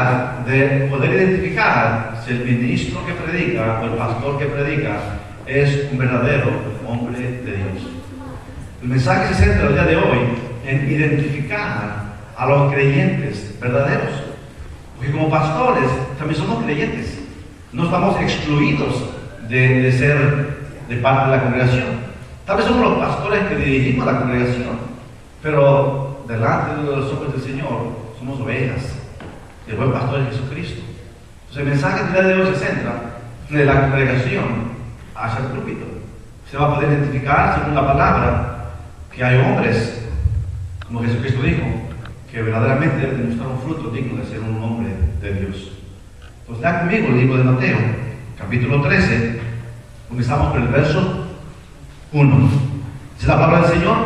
capacidad de poder identificar si el ministro que predica o el pastor que predica es un verdadero hombre de Dios. El mensaje se centra el día de hoy en identificar a los creyentes verdaderos, porque como pastores también somos creyentes, no estamos excluidos de ser de parte de la congregación. Tal vez somos los pastores que dirigimos la congregación, pero delante de los ojos del Señor somos ovejas del buen pastor de Jesucristo. Entonces el mensaje del día de hoy se centra de la congregación hacia el púlpito. Se va a poder identificar según la palabra que hay hombres, como Jesucristo dijo, que verdaderamente deben demostrar un fruto digno de ser un hombre de Dios. Entonces lea conmigo el libro de Mateo, capítulo 13, comenzamos por el verso 1. Dice la palabra del Señor: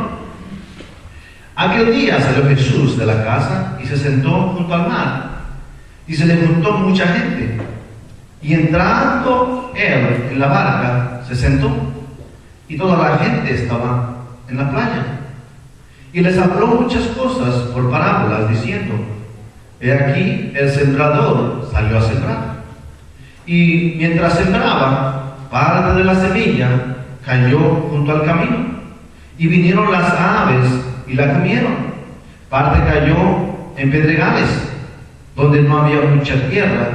aquel día salió Jesús de la casa y se sentó junto al mar, y se le juntó mucha gente, y entrando él en la barca se sentó, y toda la gente estaba en la playa, y les habló muchas cosas por parábolas, diciendo: he aquí el sembrador salió a sembrar, y mientras sembraba, parte de la semilla cayó junto al camino, y vinieron las aves y la comieron. Parte cayó en pedregales, donde no había mucha tierra,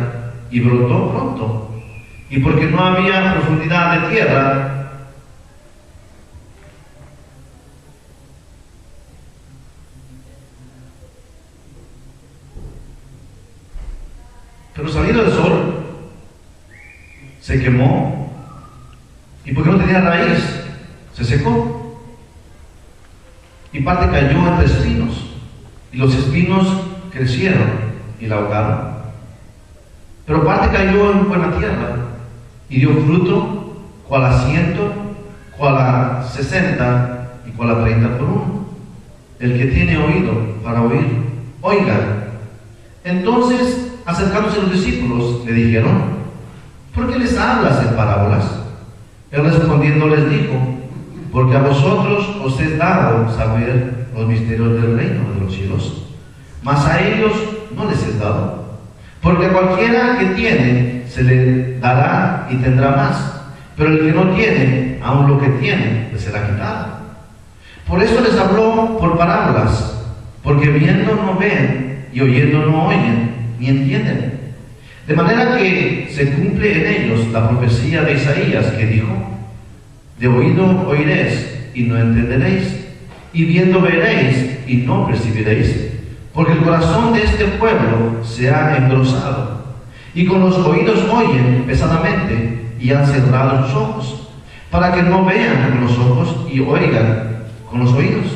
y brotó pronto, y porque no había profundidad de tierra, pero salido el sol, se quemó, y porque no tenía raíz, se secó. Y parte cayó entre espinos, y los espinos crecieron y la ahogaron. Pero parte cayó en buena tierra, y dio fruto, cual a 100, cual a 60, y cual a 30 por uno. El que tiene oído para oír, oiga. Entonces, acercándose los discípulos, le dijeron: ¿por qué les hablas en parábolas? Él respondiendo les dijo: porque a vosotros os es dado saber los misterios del reino de los cielos, mas a ellos no les es dado. Porque a cualquiera que tiene se le dará y tendrá más, pero el que no tiene, aun lo que tiene, le será quitado. Por eso les habló por parábolas, porque viendo no ven y oyendo no oyen ni entienden. De manera que se cumple en ellos la profecía de Isaías, que dijo: de oído oiréis y no entenderéis, y viendo veréis y no percibiréis, porque el corazón de este pueblo se ha engrosado, y con los oídos oyen pesadamente, y han cerrado sus ojos, para que no vean con los ojos y oigan con los oídos,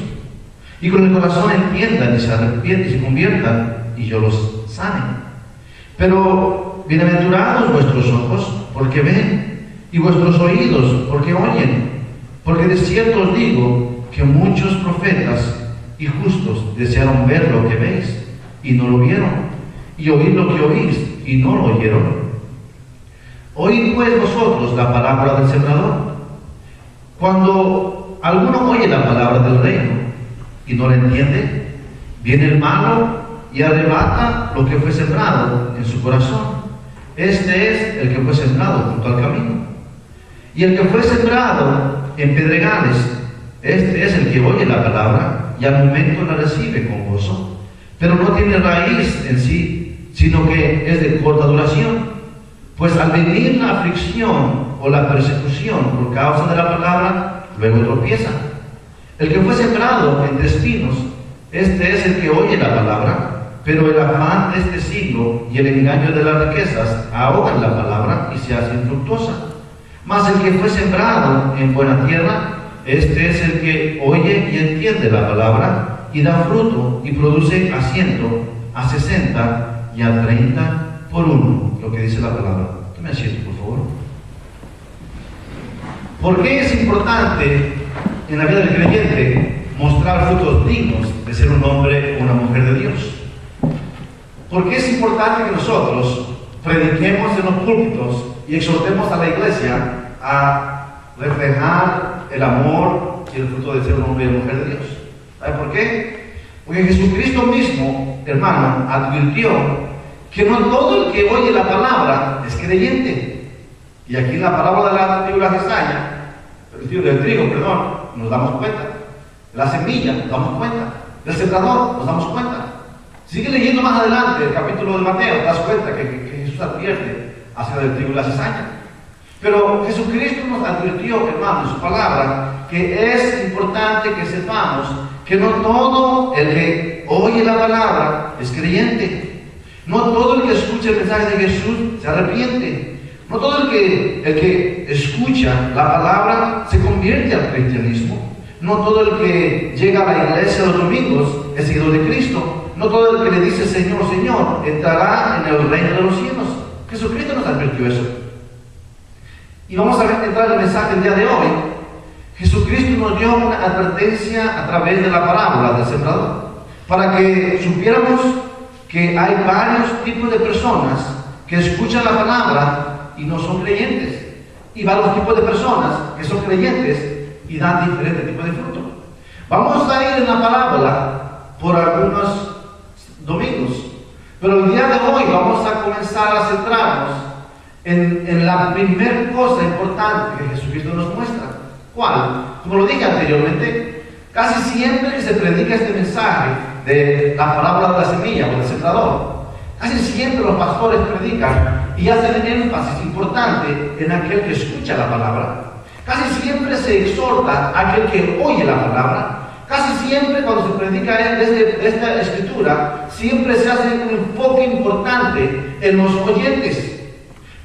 y con el corazón entiendan y se arrepientan y se conviertan, y yo los sane. Pero bienaventurados vuestros ojos, porque ven, y vuestros oídos, porque oyen. Porque de cierto os digo que muchos profetas y justos desearon ver lo que veis, y no lo vieron, y oír lo que oís, y no lo oyeron. Oíd pues vosotros la palabra del sembrador. Cuando alguno oye la palabra del reino y no la entiende, viene el malo y arrebata lo que fue sembrado en su corazón. Este es el que fue sembrado junto al camino. Y el que fue sembrado en pedregales, este es el que oye la palabra y al momento la recibe con gozo, pero no tiene raíz en sí, sino que es de corta duración. Pues al venir la aflicción o la persecución por causa de la palabra, luego tropieza. El que fue sembrado entre espinos, este es el que oye la palabra, pero el afán de este siglo y el engaño de las riquezas ahogan la palabra y se hace infructuosa. Mas el que fue sembrado en buena tierra, este es el que oye y entiende la palabra y da fruto y produce a 100, a 60 y a 30 por uno, lo que dice la palabra. Tome asiento, por favor. ¿Por qué es importante en la vida del creyente mostrar frutos dignos de ser un hombre o una mujer de Dios? ¿Por qué es importante que nosotros prediquemos en los púlpitos y exhortemos a la iglesia a reflejar el amor y el fruto de ser un hombre y una mujer de Dios? ¿Sabe por qué? Porque Jesucristo mismo, hermano, advirtió que no todo el que oye la palabra es creyente. Y aquí en la parábola de la cizaña, del trigo, nos damos cuenta. La semilla, nos damos cuenta. Del sembrador, nos damos cuenta. Sigue leyendo más adelante el capítulo de Mateo, te das cuenta que Jesús advierte acerca del trigo y la cizaña. Pero Jesucristo nos advirtió, hermano, en su palabra, que es importante que sepamos que no todo el que oye la palabra es creyente. No todo el que escucha el mensaje de Jesús se arrepiente. No todo el que escucha la palabra se convierte al cristianismo. No todo el que llega a la iglesia los domingos es seguidor de Cristo. No todo el que le dice Señor, Señor, entrará en el reino de los cielos. Jesucristo nos advirtió eso. Y vamos a entrar en el mensaje del día de hoy. Jesucristo nos dio una advertencia a través de la parábola del sembrador, para que supiéramos que hay varios tipos de personas que escuchan la palabra y no son creyentes, y varios tipos de personas que son creyentes y dan diferentes tipos de fruto. Vamos a ir en la parábola por algunos domingos, pero el día de hoy vamos a comenzar a centrarnos en la primera cosa importante que Jesucristo nos muestra. ¿Cuál? Como lo dije anteriormente, casi siempre que se predica este mensaje de la parábola de la semilla o del sembrador, casi siempre los pastores predican y hacen énfasis importante en aquel que escucha la palabra. Casi siempre se exhorta a aquel que oye la palabra. Casi siempre cuando se predica desde esta escritura, siempre se hace un enfoque importante en los oyentes.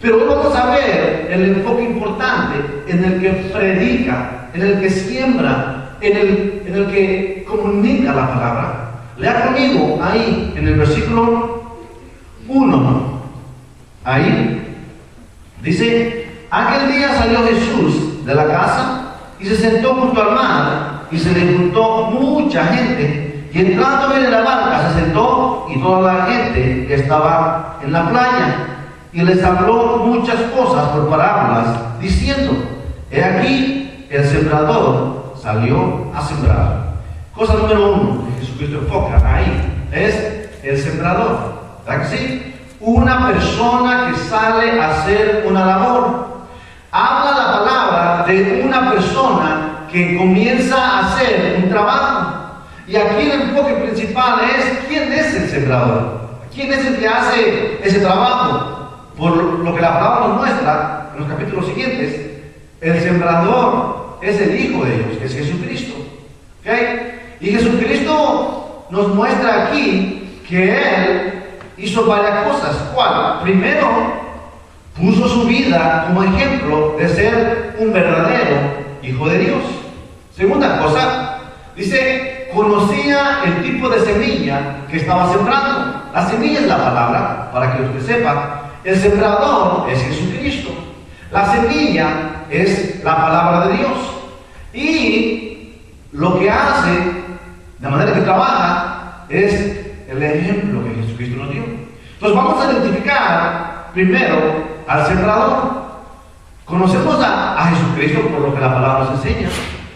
Pero hoy vamos a ver el enfoque importante en el que predica, en el que siembra, en el que comunica la palabra. Lea conmigo ahí en el versículo 1. Ahí dice: aquel día salió Jesús de la casa y se sentó junto al mar, y se le juntó mucha gente, y entrando en la barca se sentó, y toda la gente que estaba en la playa, y les habló muchas cosas por parábolas, diciendo: he aquí el sembrador salió a sembrar. Cosa número 1 que Jesucristo enfoca ahí es el sembrador. ¿Verdad que sí? Una persona que sale a hacer una labor. Habla la palabra de una persona que comienza a hacer un trabajo. Y aquí el enfoque principal es: ¿quién es el sembrador? ¿Quién es el que hace ese trabajo? Por lo que la palabra nos muestra en los capítulos siguientes, el sembrador es el Hijo de Dios, que es Jesucristo. ¿Okay? Y Jesucristo nos muestra aquí que Él hizo varias cosas. ¿Cuál? Primero, puso su vida como ejemplo de ser un verdadero Hijo de Dios. Segunda cosa, dice, conocía el tipo de semilla que estaba sembrando. La semilla es la palabra, para que usted sepa. El sembrador es Jesucristo. La semilla es la palabra de Dios. Y lo que hace, de manera que trabaja, es el ejemplo que Jesucristo nos dio. Entonces vamos a identificar primero al sembrador. Conocemos a Jesucristo por lo que la palabra nos enseña.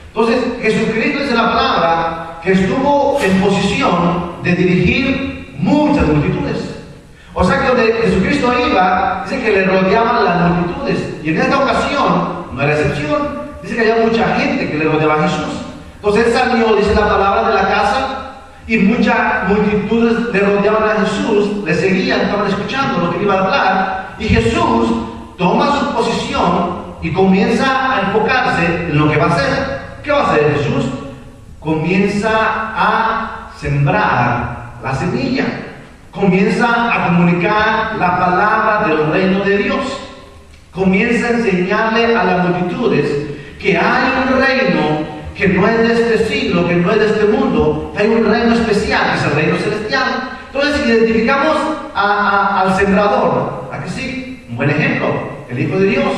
Entonces Jesucristo es la palabra que estuvo en posición de dirigir muchas multitudes. O sea que donde Jesucristo iba, dice que le rodeaban las multitudes. Y en esta ocasión no era excepción. Dice que había mucha gente que le rodeaba a Jesús. Entonces él salió, dice la palabra, de la casa, y muchas multitudes le rodeaban a Jesús, le seguían, estaban escuchando lo que iba a hablar. Y Jesús toma su posición y comienza a enfocarse en lo que va a hacer. ¿Qué va a hacer Jesús? Comienza a sembrar la semilla. Comienza a comunicar la palabra del reino de Dios. Comienza a enseñarle a las multitudes que hay un reino que no es de este siglo, que no es de este mundo, que hay un reino especial, que es el reino celestial. Entonces identificamos al sembrador. ¿A que sí? Un buen ejemplo, el Hijo de Dios.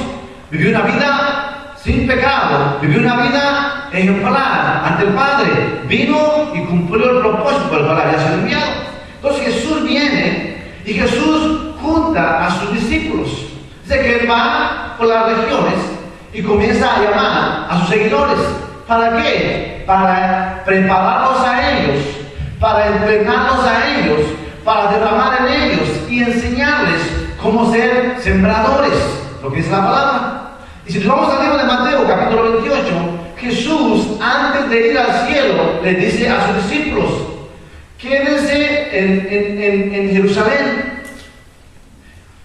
Vivió una vida sin pecado, vivió una vida ejemplar ante el Padre. Vino y cumplió el propósito por el cual había sido enviado. Entonces Jesús viene y Jesús junta a sus discípulos. Dice que Él va por las regiones y comienza a llamar a sus seguidores. ¿Para qué? Para prepararlos a ellos, para entrenarlos a ellos, para derramar en ellos y enseñarles cómo ser sembradores, lo que dice la palabra. Y si nos vamos al libro de Mateo, capítulo 28, Jesús, antes de ir al cielo, le dice a sus discípulos: quédense en Jerusalén.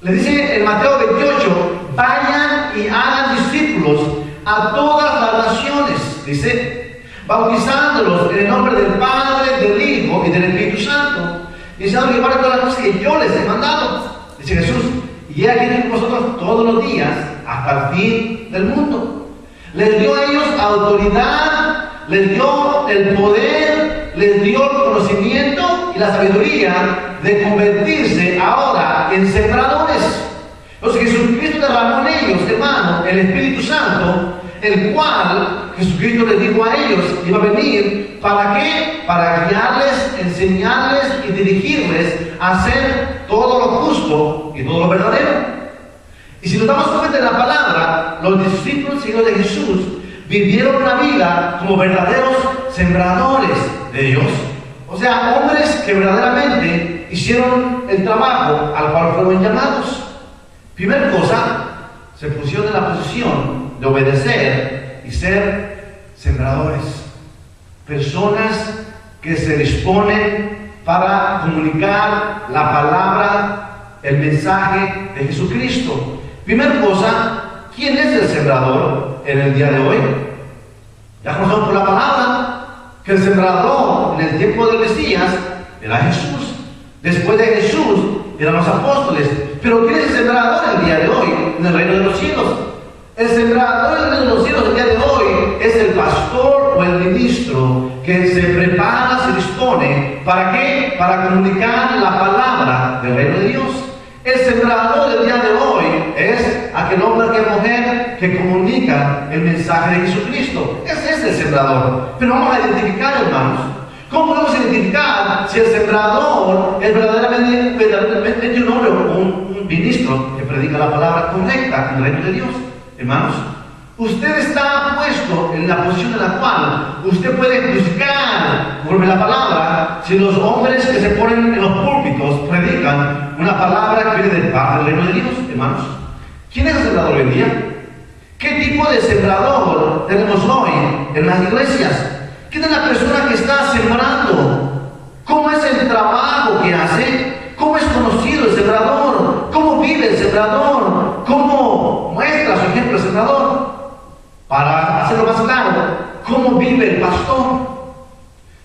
Le dice en Mateo 28, vayan y hagan discípulos a todas las naciones, dice, bautizándolos en el nombre del Padre, del Hijo y del Espíritu Santo, diciendo que para todas las cosas que yo les he mandado. Dice Jesús: y he aquí con vosotros todos los días hasta el fin del mundo. Les dio a ellos autoridad, les dio el poder, les dio el conocimiento y la sabiduría de convertirse ahora en sembradores. Entonces Jesucristo derramó en ellos, hermano, el Espíritu Santo, el cual Jesucristo les dijo a ellos iba a venir. ¿Para qué? Para guiarles, enseñarles y dirigirles a hacer todo lo justo y todo lo verdadero. Y si nos damos cuenta de la palabra, los discípulos y los de Jesús vivieron una vida como verdaderos sembradores de Dios. O sea, hombres que verdaderamente hicieron el trabajo al cual fueron llamados. Primera cosa, se pusieron en la posición de obedecer y ser sembradores. Personas que se disponen para comunicar la palabra, el mensaje de Jesucristo. Primera cosa, ¿quién es el sembrador en el día de hoy? Ya conocemos por la palabra que el sembrador en el tiempo del Mesías era Jesús. Después de Jesús eran los apóstoles. Pero ¿quién es el sembrador el día de hoy en el reino de los cielos? El sembrador en el reino de los cielos el día de hoy es el pastor o el ministro que se prepara, se dispone. ¿Para qué? Para comunicar la palabra del reino de Dios. El sembrador del día de hoy es aquel hombre, aquella mujer que comunica el mensaje de Jesucristo. Ese es el sembrador. Pero vamos a identificar, hermanos. ¿Cómo podemos identificar si el sembrador es verdaderamente un hombre o un ministro que predica la palabra correcta en el reino de Dios? Hermanos, usted está puesto en la posición en la cual usted puede juzgar por la palabra si los hombres que se ponen en los púlpitos predican una palabra que viene del Padre del reino de Dios, hermanos. ¿Quién es el sembrador hoy en día? ¿Qué tipo de sembrador tenemos hoy en las iglesias? ¿Quién es la persona que está sembrando? ¿Cómo es el trabajo que hace? ¿Cómo es conocido el sembrador? ¿Cómo vive el sembrador? ¿Cómo muestra su ejemplo el sembrador? Para hacerlo más claro, ¿cómo vive el pastor?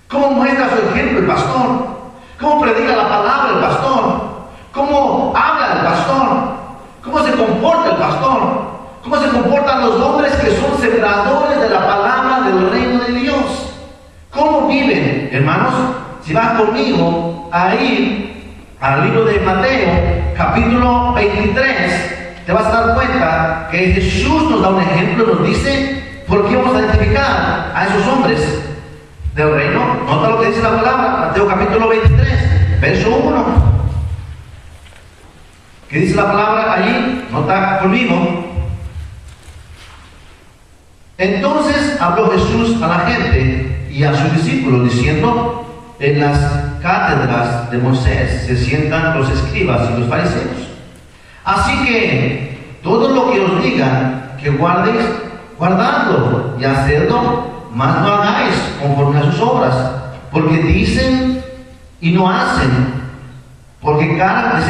¿Cómo muestra su ejemplo el pastor? ¿Cómo predica la palabra el pastor? ¿Cómo habla el pastor? ¿Cómo se comporta el pastor? ¿Cómo se comportan los hombres que son sembradores de la palabra del reino de Dios? ¿Cómo viven, hermanos? Si van conmigo ahí al libro de Mateo, capítulo 23, te vas a dar cuenta que Jesús nos da un ejemplo, nos dice por qué vamos a identificar a esos hombres del reino. Nota lo que dice la palabra, Mateo capítulo 23, verso 1. ¿Qué dice la palabra allí? Nota conmigo. Entonces habló Jesús a la gente y a sus discípulos diciendo: en las cátedras de Moisés se sientan los escribas y los fariseos. Así que todo lo que os digan que guardéis, guardadlo y hacedlo, mas no hagáis conforme a sus obras, porque dicen y no hacen, porque atan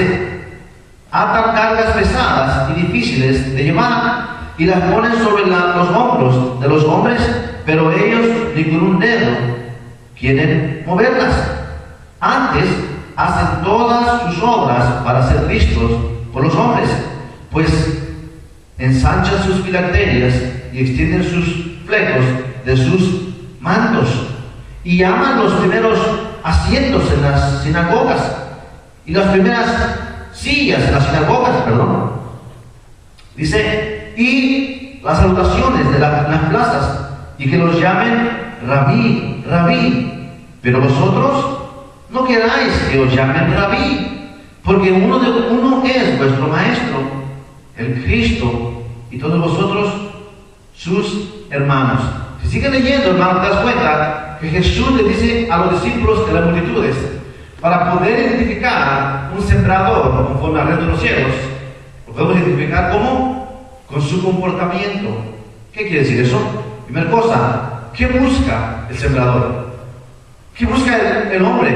cargas pesadas y difíciles de llevar y las ponen sobre los hombros de los hombres, pero ellos ni con un dedo quieren moverlas. Antes hacen todas sus obras para ser vistos por los hombres, pues ensanchan sus filacterias y extienden sus flecos de sus mantos, y llaman los primeros asientos en las sinagogas y las primeras sillas en las sinagogas, Dice, y las salutaciones de las plazas, y que los llamen Rabí, Rabí. Pero vosotros no queráis que os llamen Rabí, porque uno es vuestro maestro, el Cristo, y todos vosotros sus hermanos. Si sigues leyendo, hermano, te das cuenta que Jesús le dice a los discípulos de las multitudes: para poder identificar un sembrador conforme al reino de los cielos, lo podemos identificar como con su comportamiento. ¿Qué quiere decir eso? Primera cosa, ¿qué busca el sembrador? ¿Qué busca el hombre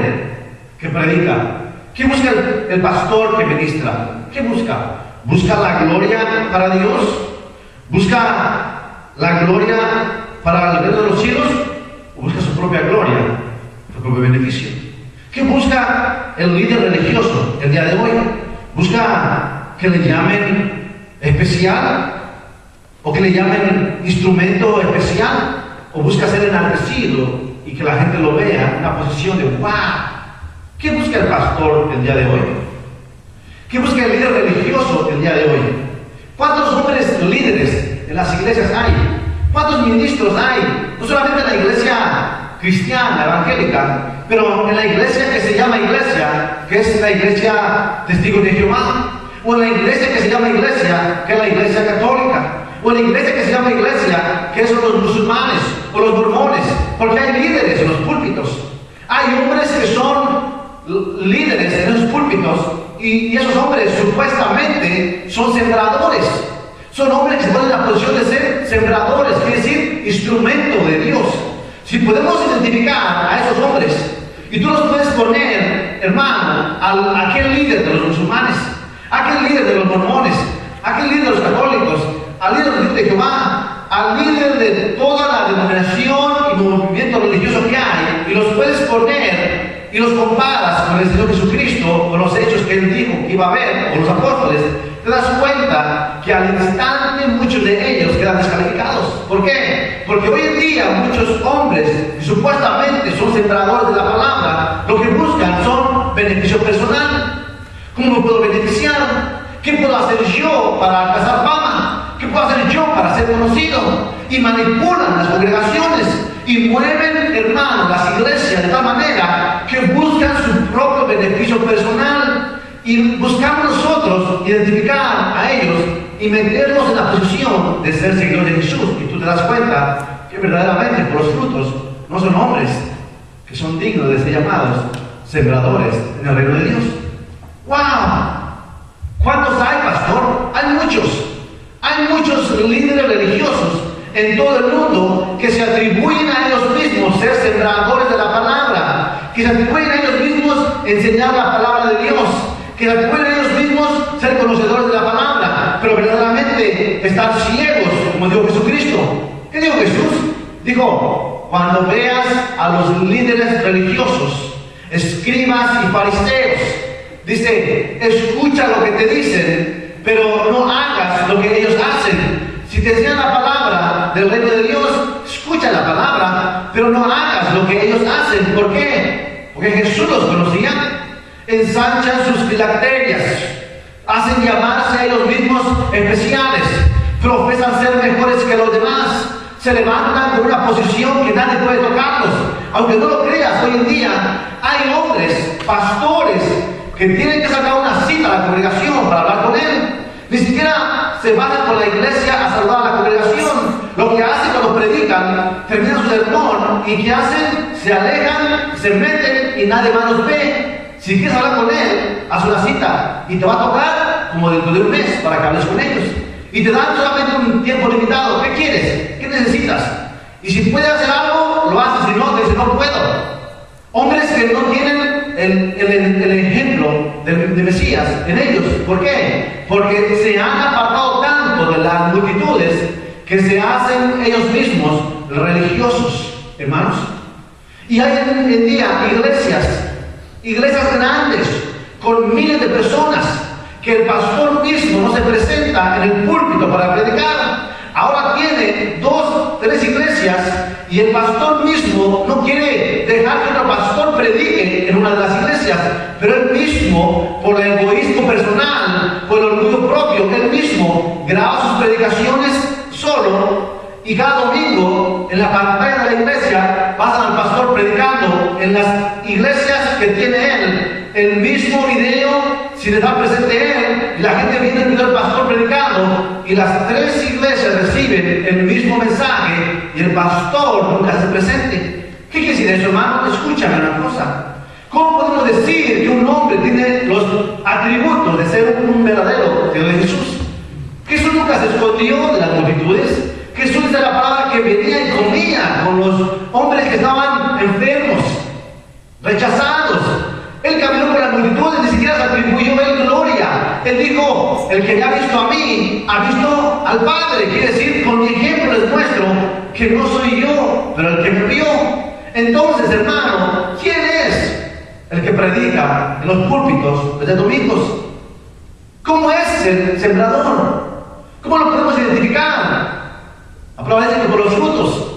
que predica? ¿Qué busca el pastor que ministra? ¿Qué busca? ¿Busca la gloria para Dios? ¿Busca la gloria para el reino de los cielos? ¿O busca su propia gloria, su propio beneficio? ¿Qué busca el líder religioso el día de hoy? ¿Busca que le llamen especial? ¿O que le llamen instrumento especial? ¿O busca ser enaltecido y que la gente lo vea en una posición de ¡wow! ¿Qué busca el pastor el día de hoy? ¿Qué busca el líder religioso el día de hoy? ¿Cuántos hombres líderes en las iglesias hay? ¿Cuántos ministros hay? No solamente en la iglesia cristiana, evangélica, pero en la iglesia que se llama iglesia, que es la iglesia Testigos de Jehová, o en la iglesia que se llama iglesia, que es la iglesia católica, o en la iglesia que se llama iglesia, que son los musulmanes o los mormones, porque hay líderes en los púlpitos. Hay hombres que son líderes en esos púlpitos y esos hombres supuestamente son sembradores. Son hombres que se ponen en la posición de ser sembradores, quiere decir instrumento de Dios. Si podemos identificar a esos hombres y tú los puedes poner, hermano, a aquel líder de los musulmanes, a aquel líder de los mormones, a aquel líder de los católicos, al líder de Jehová, al líder de toda la denominación y movimiento religioso que hay, y los puedes poner y los comparas con el Señor Jesucristo, con los hechos que Él dijo que iba a haber, con los apóstoles, te das cuenta que al instante muchos de ellos quedan descalificados. ¿Por qué? Porque hoy en día muchos hombres que supuestamente son sembradores de la palabra, lo que buscan son beneficio personal. ¿Cómo me puedo beneficiar? ¿Qué puedo hacer yo para alcanzar fama? ¿Qué puedo hacer yo para ser conocido? Y manipulan las congregaciones y mueven, hermanos, las iglesias de tal manera que buscan su propio beneficio personal. Y buscamos nosotros identificar a ellos y meterlos en la posición de ser seguidores de Jesús. Y tú te das cuenta que verdaderamente por los frutos no son hombres que son dignos de ser llamados sembradores en el reino de Dios. ¡Wow! ¿Cuántos hay, pastor? Hay muchos. Hay muchos líderes religiosos en todo el mundo que se atribuyen a ellos mismos ser sembradores de la palabra, que se atribuyen a ellos mismos enseñar la palabra de Dios, que se atribuyen a ellos mismos ser conocedores de la palabra, pero verdaderamente están ciegos, como dijo Jesucristo. ¿Qué dijo Jesús? Dijo, cuando veas a los líderes religiosos, escribas y fariseos, dice, escucha lo que te dicen, pero no hagas lo que ellos hacen. Si te enseñan la palabra del reino de Dios, escucha la palabra, pero no hagas lo que ellos hacen. ¿Por qué? Porque Jesús los conocía. Ensanchan sus filacterias, hacen llamarse a ellos mismos especiales, profesan ser mejores que los demás, se levantan con una posición que nadie puede tocarlos. Aunque no lo creas, hoy en día hay hombres, pastores, que tienen que sacar una cita a la congregación para hablar con él. Ni siquiera se van por la iglesia a saludar a la congregación. Lo que hacen cuando predican, terminan su sermón y ¿qué hacen? Se alejan, se meten y nadie más los ve. Si quieres hablar con él, haz una cita y te va a tocar como dentro de un mes para que hables con ellos. Y te dan solamente un tiempo limitado. ¿Qué quieres? ¿Qué necesitas? Y si puedes hacer algo, lo haces. Si no, te dices, no puedo. Hombres que no tienen el ejemplo de Mesías en ellos. ¿Por qué? Porque se han apartado tanto de las multitudes que se hacen ellos mismos religiosos, hermanos. Y hay en día iglesias grandes con miles de personas que el pastor mismo no se presenta en el púlpito para predicar. Ahora tiene 2, 3 iglesias y el pastor mismo no quiere dejar que otro pastor predique en una de las iglesias, pero él mismo, por el egoísmo personal, por el orgullo propio, él mismo graba sus predicaciones solo y cada domingo en la pantalla de la iglesia pasan al pastor predicando. En las iglesias que tiene él, el mismo video, si le está presente él, y la gente viene viendo al pastor predicando, y las 3 iglesias reciben el mismo mensaje y el pastor nunca se presente. ¿Qué quiere decir eso, hermano? Escúchame una cosa. ¿Cómo podemos decir que un hombre tiene los atributos de ser un verdadero Hijo de Jesús? Jesús nunca se escondió de las multitudes. Jesús dice la palabra que venía y comía con los hombres que estaban enfermos, rechazados. Él caminó con las multitudes, ni siquiera se atribuyó a él gloria. Él dijo, el que me ha visto a mí, ha visto al Padre. Quiere decir, con mi ejemplo les muestro que no soy yo, pero el que me vio. Entonces, hermano, ¿quién es el que predica en los púlpitos desde domingos? ¿Cómo es el sembrador? ¿Cómo lo podemos identificar? A prueba de que por los frutos.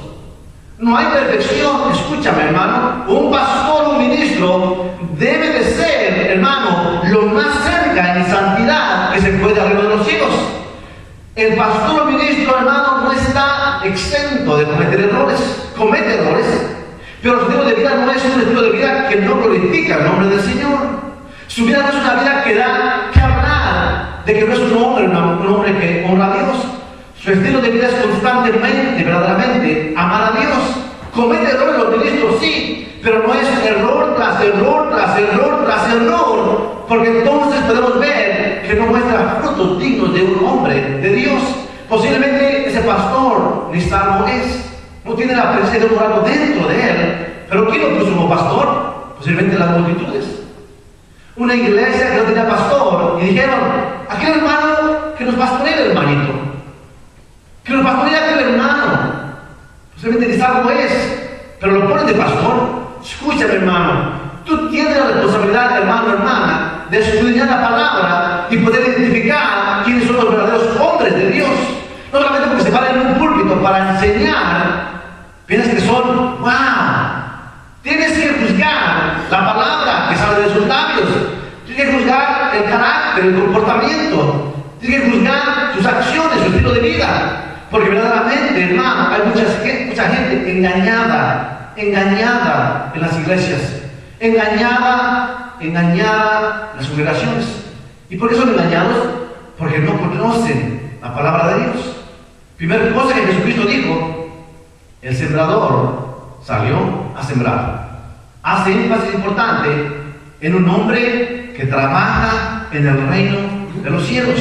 No hay perfección. Escúchame, hermano. Un pastor, un ministro, debe de ser, hermano, lo más cerca en santidad que se puede al reino de los cielos. El pastor o ministro, hermano, no está exento de cometer errores. Comete errores. Pero su estilo de vida no es un estilo de vida que no glorifica el nombre del Señor. Su vida no es una vida que da que hablar de que no es un hombre que honra a Dios. Su estilo de vida es constantemente, verdaderamente, amar a Dios. Comete errores los ministros, sí, pero no es error tras error, tras error, tras error, porque entonces podemos ver que no muestra frutos dignos de un hombre de Dios. Posiblemente ese pastor ni salvo es, no tiene la presencia de un algo dentro de él, pero ¿quién lo puso como pastor? Posiblemente las multitudes. Una iglesia que no tenía pastor y dijeron, aquel hermano que nos pastoree el hermanito, que nos pastoree aquel hermano. Posiblemente ni salvo es, pero lo ponen de pastor. Escúchame, hermano, tú tienes la responsabilidad, hermano, hermana, de escudriñar la palabra y poder identificar quiénes son los verdaderos hombres de Dios. No solamente porque se paran en un púlpito para enseñar, piensas que son, wow. Tienes que juzgar la palabra que sale de sus labios. Tienes que juzgar el carácter, el comportamiento. Tienes que juzgar sus acciones, su estilo de vida. Porque verdaderamente, hermano, hay mucha gente engañada en las iglesias, engañada en las congregaciones. ¿Y por qué son engañados? Porque no conocen la palabra de Dios. Primera cosa que Jesucristo dijo, el sembrador salió a sembrar. Hace énfasis importante en un hombre que trabaja en el reino de los cielos.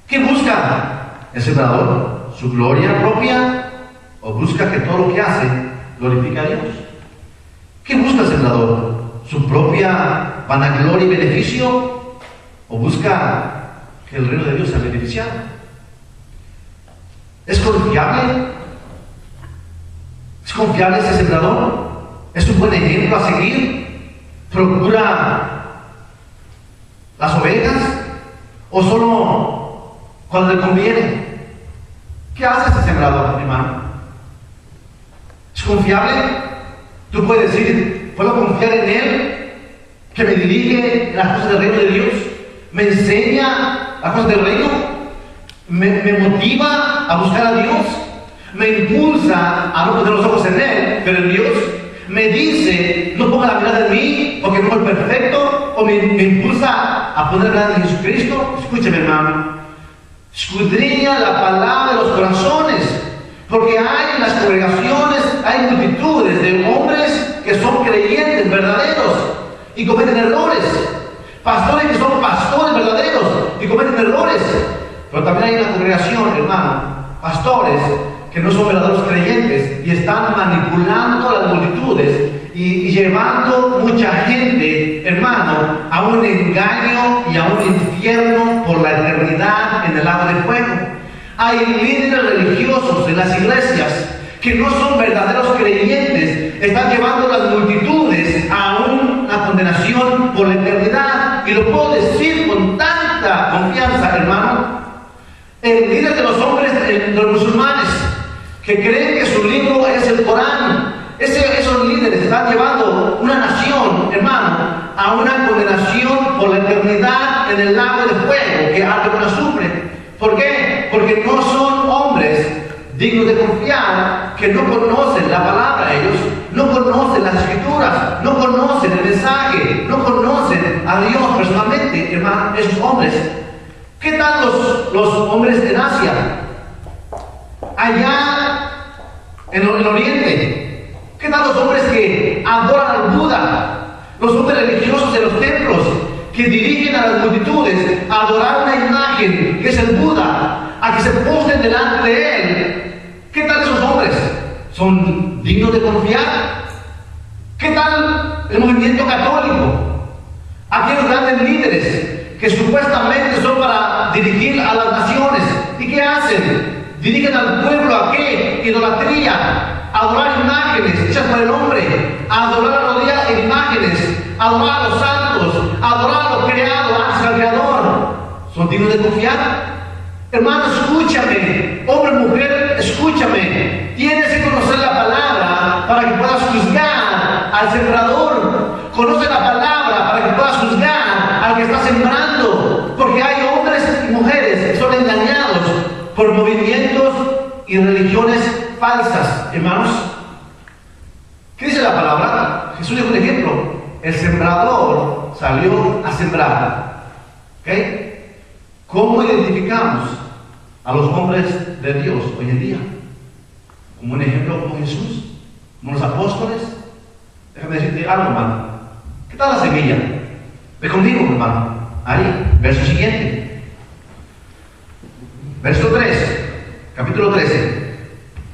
¿Qué busca el sembrador? ¿Su gloria propia? ¿O busca que todo lo que hace glorifique a Dios? ¿Qué busca el sembrador? ¿Su propia vanagloria y beneficio? ¿O busca que el reino de Dios sea beneficiado? ¿Es confiable? ¿Es confiable ese sembrador? ¿Es un buen ejemplo a seguir? ¿Procura las ovejas? ¿O solo cuando le conviene? ¿Qué hace ese sembrador, hermano? ¿Es confiable? Tú puedes decir, ¿puedo confiar en él? ¿Que me dirige en las cosas del reino de Dios? ¿Me enseña las cosas del reino? ¿Me motiva a buscar a Dios? ¿Me impulsa a no poner los ojos en él, pero en Dios? ¿Me dice, no ponga la mirada en mí porque no soy perfecto? ¿O me impulsa a poner la mirada en Jesucristo? Escúcheme, hermano. Escudriña la palabra de los corazones, porque hay en las congregaciones, hay multitudes de hombres que son creyentes verdaderos y cometen errores, pastores que son pastores verdaderos y cometen errores, pero también hay en la congregación, hermano, pastores que no son verdaderos creyentes y están manipulando a las multitudes y llevando mucha gente, hermano, a un engaño y a un infierno por la eternidad en el lago de fuego. Hay líderes religiosos en las iglesias que no son verdaderos creyentes, están llevando a las multitudes a una condenación por la eternidad, y lo puedo decir con tanta confianza, hermano. El líder de los hombres, de los musulmanes, que creen que su libro es el Corán, esos líderes están llevando una nación, hermano, a una condenación por la eternidad en el lago de fuego que arde con azufre. ¿Por qué? Porque no son hombres dignos de confiar, que no conocen la palabra ellos, no conocen las escrituras, no conocen el mensaje, no conocen a Dios personalmente, hermano, esos hombres. ¿Qué tal los hombres en Asia? Allá en el oriente, ¿Qué tal los hombres que adoran al Buda? Los hombres religiosos de los templos que dirigen a las multitudes a adorar una imagen que es el Buda, a que se postren delante de él. ¿Qué tal esos hombres? ¿Son dignos de confiar? ¿Qué tal el movimiento católico? Aquellos grandes líderes que supuestamente son para dirigir a las naciones. ¿Y qué hacen? Dirigen al pueblo a qué? Idolatría, a adorar imágenes hechas por el hombre, a adorar a rodillas en imágenes, a adorar a los santos, a adorar a lo creado antes al Creador. ¿Son dignos de confiar? Hermano, escúchame. Hombre, mujer, escúchame. Tienes que conocer la palabra para que puedas juzgar al sembrador. Conoce la palabra para que puedas juzgar al que está sembrando. Porque hay hombres y mujeres que son engañados por movimientos y religiones falsas. Hermanos, ¿qué dice la palabra? Jesús dijo un ejemplo. El sembrador salió a sembrar. ¿Ok? ¿Cómo identificamos a los hombres de Dios hoy en día? Como un ejemplo como Jesús, como los apóstoles. Déjame decirte algo, hermano. ¿Qué tal la semilla? Ve conmigo, hermano. Ahí, verso siguiente. Verso 3, capítulo 13.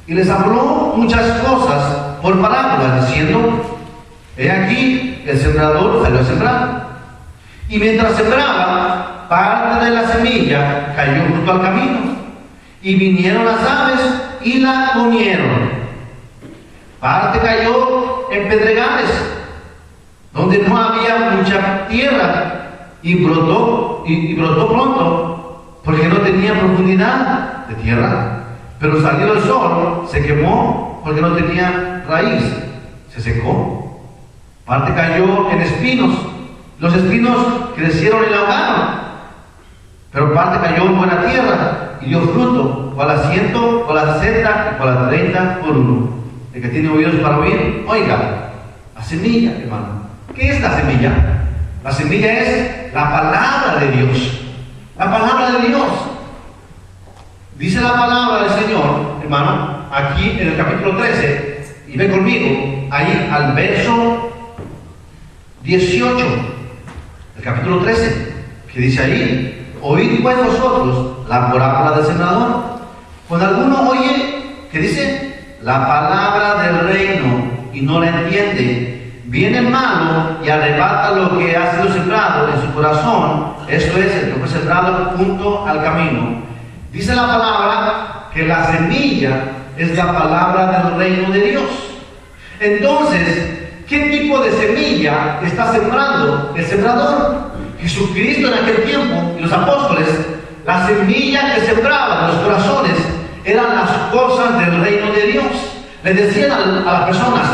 Y les habló muchas cosas por parábolas, diciendo: he aquí, el sembrador salió a sembrar. Y mientras sembraba, parte de la semilla cayó junto al camino, y vinieron las aves y la comieron. Parte cayó en pedregales, donde no había mucha tierra, y brotó pronto, porque no tenía profundidad de tierra. Pero salió el sol, se quemó, porque no tenía raíz, se secó. Parte cayó en espinos, los espinos crecieron y la ahogaron. Pero parte cayó en buena tierra y dio fruto, por la 100, por la 60 y por la 30 por uno. El que tiene oídos para oír, oiga. La semilla, hermano. ¿Qué es la semilla? La semilla es la palabra de Dios. La palabra de Dios. Dice la palabra del Señor, hermano, aquí en el capítulo 13, y ve conmigo, ahí al verso 18, el capítulo 13, que dice ahí: oíd pues vosotros la parábola del sembrador. Cuando alguno oye, ¿qué dice? La palabra del reino y no la entiende, viene el malo y arrebata lo que ha sido sembrado en su corazón. Esto es, el que fue sembrado junto al camino. Dice la palabra que la semilla es la palabra del reino de Dios. Entonces, ¿qué tipo de semilla está sembrando el sembrador? Jesucristo en aquel tiempo y los apóstoles, la semilla que sembraban en los corazones eran las cosas del reino de Dios. Le decían a las personas: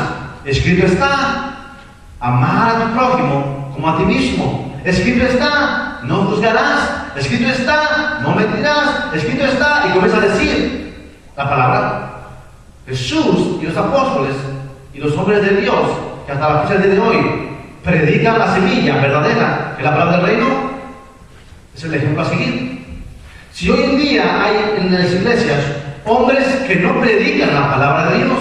escrito está, amar a tu prójimo como a ti mismo. Escrito está, no juzgarás. Escrito está, no mentirás. Escrito está, y comienza a decir la palabra. Jesús y los apóstoles y los hombres de Dios, que hasta la fecha de hoy predican la semilla verdadera, que es la palabra del reino, es el ejemplo a seguir. Si hoy en día hay en las iglesias hombres que no predican la palabra de Dios,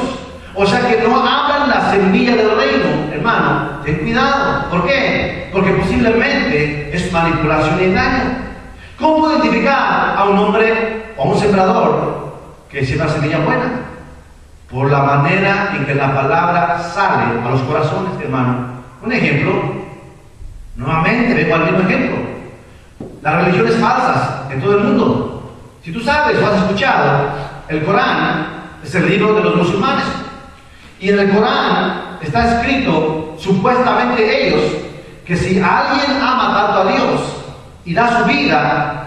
o sea que no hablan la semilla del reino, hermano, ten cuidado. ¿Por qué? Porque posiblemente es manipulación y engaño. ¿Cómo identificar a un hombre o a un sembrador que siembra semilla buena? Por la manera en que la palabra sale a los corazones, hermano. Un ejemplo, nuevamente vengo al mismo ejemplo: las religiones falsas en todo el mundo. Si tú sabes o has escuchado, el Corán es el libro de los musulmanes, y en el Corán está escrito, supuestamente ellos, que si alguien ama tanto a Dios y da su vida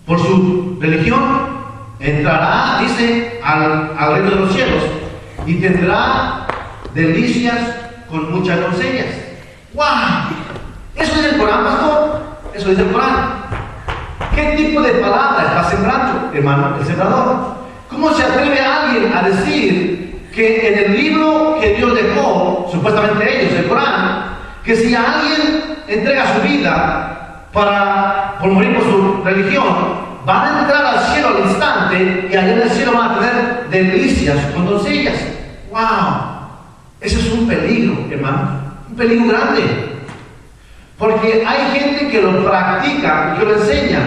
por su religión, entrará, dice, al reino de los cielos y tendrá delicias con muchas doncellas. ¡Wow! ¿Eso dice el Corán, pastor? Eso dice el Corán. ¿Qué tipo de palabra está sembrando, hermano, el sembrador? ¿Cómo se atreve alguien a decir que en el libro que Dios dejó, supuestamente ellos, el Corán, que si alguien entrega su vida por morir por su religión, van a entrar al cielo al instante y allá en el cielo van a tener delicias con doncellas? ¡Wow! Ese es un peligro, hermano. Un peligro grande. Porque hay gente que lo practica y que lo enseña.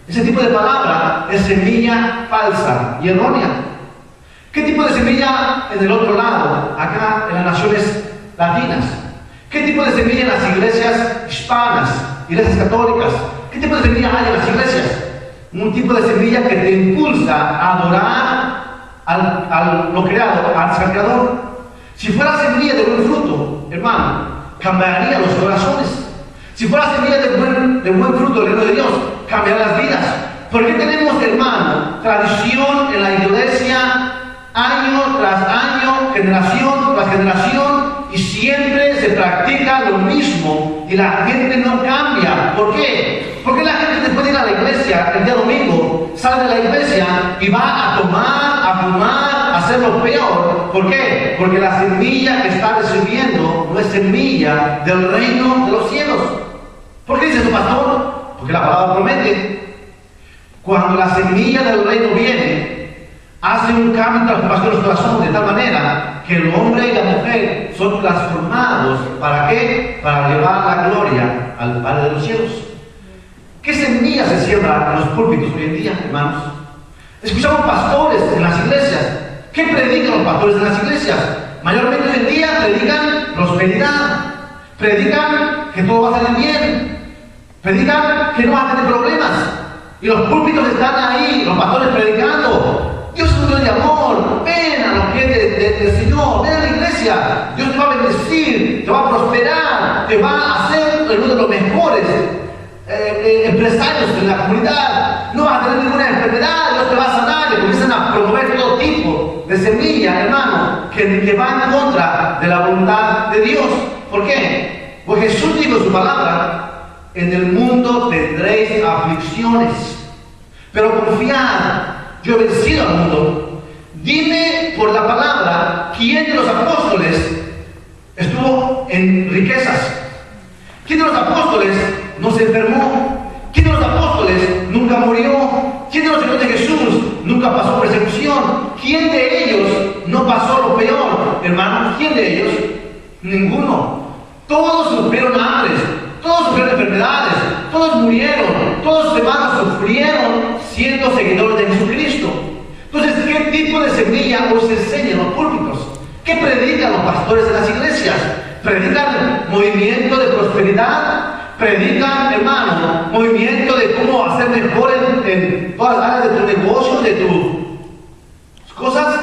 Ese tipo de palabra es semilla falsa y errónea. ¿Qué tipo de semilla en el otro lado, acá en las naciones latinas? ¿Qué tipo de semilla en las iglesias hispanas, iglesias católicas? ¿Qué tipo de semilla hay en las iglesias? Un tipo de semilla que te impulsa a adorar al lo creado, al creador. Si fuera semilla de buen fruto, hermano, cambiaría los corazones. Si fuera semilla de buen fruto del reino de Dios, cambiaría las vidas. ¿Por qué tenemos, hermano, tradición en la iglesia año tras año, generación tras generación, y siempre se practica lo mismo y la gente no cambia? ¿Por qué? Porque la gente después de ir a la iglesia el día domingo sale de la iglesia y va a tomar, a fumar, a hacer lo peor. ¿Por qué? Porque la semilla que está recibiendo no es semilla del reino de los cielos. ¿Por qué dice su pastor? Porque la palabra promete. Cuando la semilla del reino viene, hace un cambio en la transformación de los corazones de tal manera que el hombre y la mujer son transformados. ¿Para qué? Para llevar la gloria al Padre de los cielos. ¿Qué semilla se siembra en los púlpitos hoy en día, hermanos? Escuchamos pastores en las iglesias. ¿Qué predican los pastores en las iglesias? Mayormente hoy en día predican prosperidad, predican que todo va a salir bien, predican que no va a tener problemas. Y los púlpitos están ahí, los pastores predicando. Dios es un Dios de amor, ven a los pies del Señor, ven a la iglesia. Dios te va a bendecir, te va a prosperar, te va a hacer uno de los mejores empresarios en la comunidad. No vas a tener ninguna enfermedad, Dios te va a sanar. Y comienzan a promover todo tipo de semilla, hermano, que va en contra de la voluntad de Dios. ¿Por qué? Porque Jesús dijo en su palabra: en el mundo tendréis aflicciones, pero confiad, yo he vencido al mundo. Dime por la palabra, ¿quién de los apóstoles estuvo en riquezas? ¿Quién de los apóstoles no se enfermó? ¿Quién de los apóstoles nunca murió? ¿Quién de los seguidores de Jesús nunca pasó persecución? ¿Quién de ellos no pasó lo peor, hermano? ¿Quién de ellos? Ninguno. Todos sufrieron hambres, todos sufrieron enfermedades, todos murieron, todos sus hermanos sufrieron siendo seguidores de Jesucristo. Entonces, ¿qué tipo de semilla os enseña en los púlpitos? ¿Qué predican los pastores de las iglesias? ¿Predican movimiento de prosperidad? ¿Predican, hermano, movimiento de cómo hacer mejor en todas las áreas de tu negocio, de tus cosas?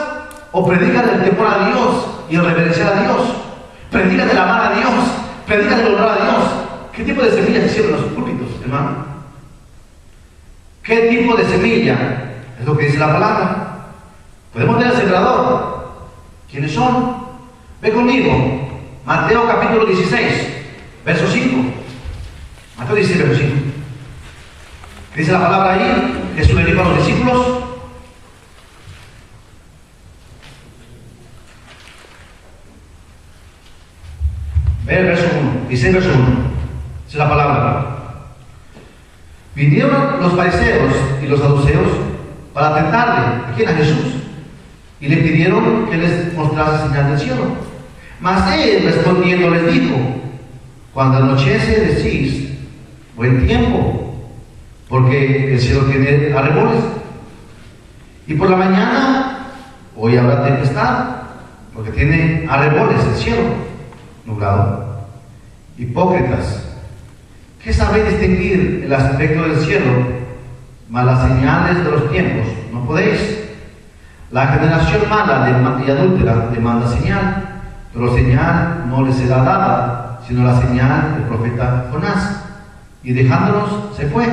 ¿O predican el temor a Dios y el reverenciar a Dios? ¿Predican el amar a Dios? ¿Predican el honrar a Dios? ¿Qué tipo de semilla se siembra en los púlpitos, hermano? ¿Qué tipo de semilla? Es lo que dice la palabra. Podemos ver al sembrador. ¿Quiénes son? Ve conmigo. Mateo capítulo 16, verso 5. Mateo 16, verso 5. Dice la palabra ahí. Jesús le dijo a los discípulos: ve el verso 1. 16, verso 1. Esa es la palabra. Vinieron los fariseos y los saduceos para tentarle, ¿a quién? A Jesús, y le pidieron que les mostrase señal del cielo. Mas él respondiendo les dijo: cuando anochece decís buen tiempo, porque el cielo tiene arreboles, y por la mañana hoy habrá tempestad, porque tiene arreboles el cielo nublado. Hipócritas, ¿qué sabéis distinguir el aspecto del cielo, mas las señales de los tiempos no podéis? La generación mala y adúltera demanda señal, pero señal no les será dada, sino la señal del profeta Jonás. Y dejándolos, se fue.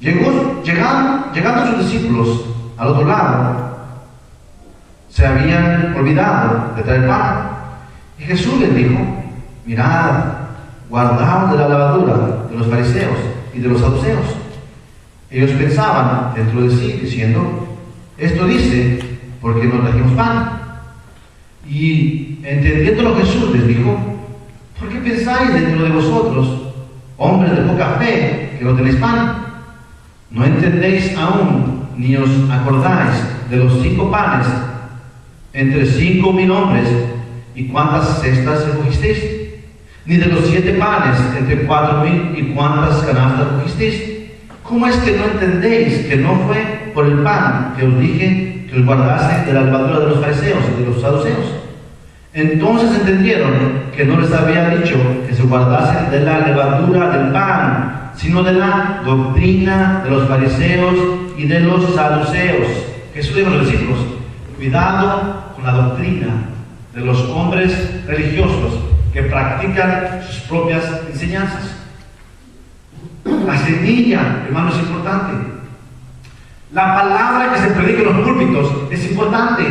Llegando sus discípulos al otro lado, se habían olvidado de traer pan. Y Jesús les dijo: mirad, guardaos de la levadura de los fariseos y de los saduceos. Ellos pensaban dentro de sí, diciendo: esto dice, porque no trajimos pan. Y entendiéndolo Jesús les dijo: ¿por qué pensáis dentro de vosotros, hombres de poca fe, que no tenéis pan? ¿No entendéis aún, ni os acordáis de los 5 panes entre 5,000 hombres, ¿y cuántas cestas recogisteis? Ni de los 7 panes entre 4,000, ¿y cuántas canastas recogisteis? ¿Cómo es que no entendéis que no fue por el pan que os dije que os guardase de la levadura de los fariseos y de los saduceos? Entonces entendieron que no les había dicho que se guardasen de la levadura del pan, sino de la doctrina de los fariseos y de los saduceos. Jesús dijo a los discípulos: cuidado con la doctrina de los hombres religiosos que practican sus propias enseñanzas. La semilla, hermano, es importante. La palabra que se predica en los púlpitos es importante.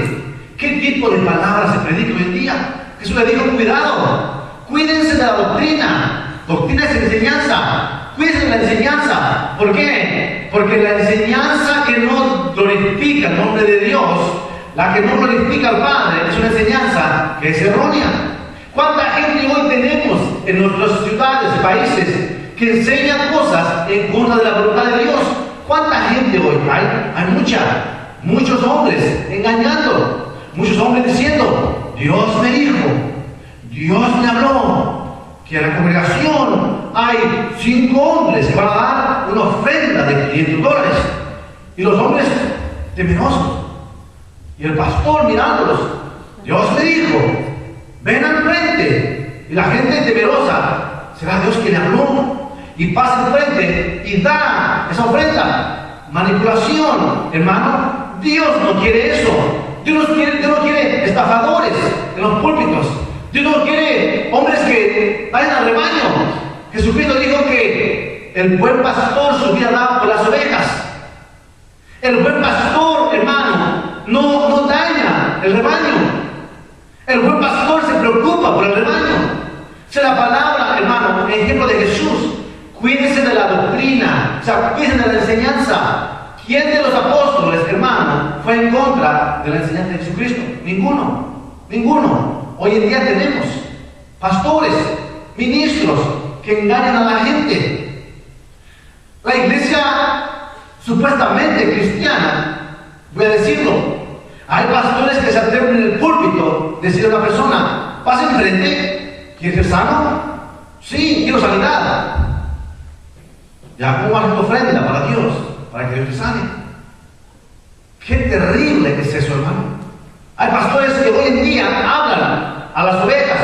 ¿Qué tipo de palabra se predica hoy en día? Jesús le dijo: cuidado, cuídense de la doctrina. Doctrina es enseñanza. Cuídense de la enseñanza. ¿Por qué? Porque la enseñanza que no glorifica el nombre de Dios, la que no glorifica al Padre, es una enseñanza que es errónea. ¿Cuánta gente hoy tenemos en nuestras ciudades, países, que enseñan cosas en contra de la voluntad de Dios? ¿Cuánta gente hoy hay? Muchos hombres engañando. Muchos hombres diciendo: Dios me dijo, Dios me habló, que en la congregación hay 5 hombres que van a dar una ofrenda de $500. Y los hombres temerosos. Y el pastor mirándolos: Dios me dijo, ven al frente. Y la gente temerosa: ¿será Dios quien le habló? Y pasa al frente y da esa ofrenda. Manipulación, hermano. Dios no quiere eso. Dios no quiere estafadores en los púlpitos. Dios no quiere hombres que vayan al rebaño. Jesucristo dijo que el buen pastor su vida da por las ovejas. El buen pastor, hermano, no daña el rebaño. El buen pastor se preocupa por el rebaño. Esa es la palabra, hermano, el ejemplo de Jesús. Cuídense de la doctrina, o sea, cuídense de la enseñanza. ¿Quién de los apóstoles, hermano, fue en contra de la enseñanza de Jesucristo? Ninguno. Hoy en día tenemos pastores, ministros que engañan a la gente. La iglesia supuestamente cristiana, voy a decirlo, hay pastores que se atreven en el púlpito a decir a una persona: pasa enfrente, ¿quieres ser sano? Sí, quiero sanidad. Ya, ¿cómo haces tu ofrenda para Dios? Para que Dios te sane. Qué terrible es eso, hermano. Hay pastores que hoy en día hablan a las ovejas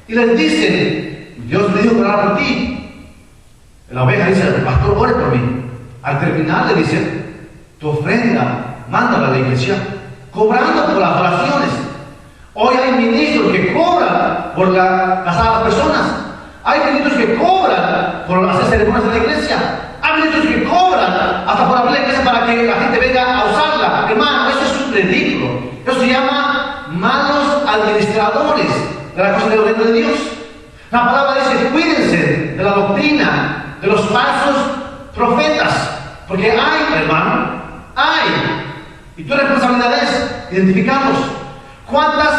y les dicen: Dios me dijo que orar por ti. La oveja dice: el pastor, ore por mí. Al terminar le dicen: tu ofrenda, mándala a la iglesia, cobrando por las oraciones. Hoy hay ministros que cobran por casar a las personas. Hay ministros que cobran por hacer ceremonias en la iglesia. Hay ministros que cobran hasta por abrir la iglesia para que la gente venga a usarla. Hermano, eso es un ridículo. Eso se llama malos administradores de la cosa del reino de Dios. La palabra dice: cuídense de la doctrina de los falsos profetas. Porque hay, hermano, hay. Y tu responsabilidad es identificarlos. ¿Cuántas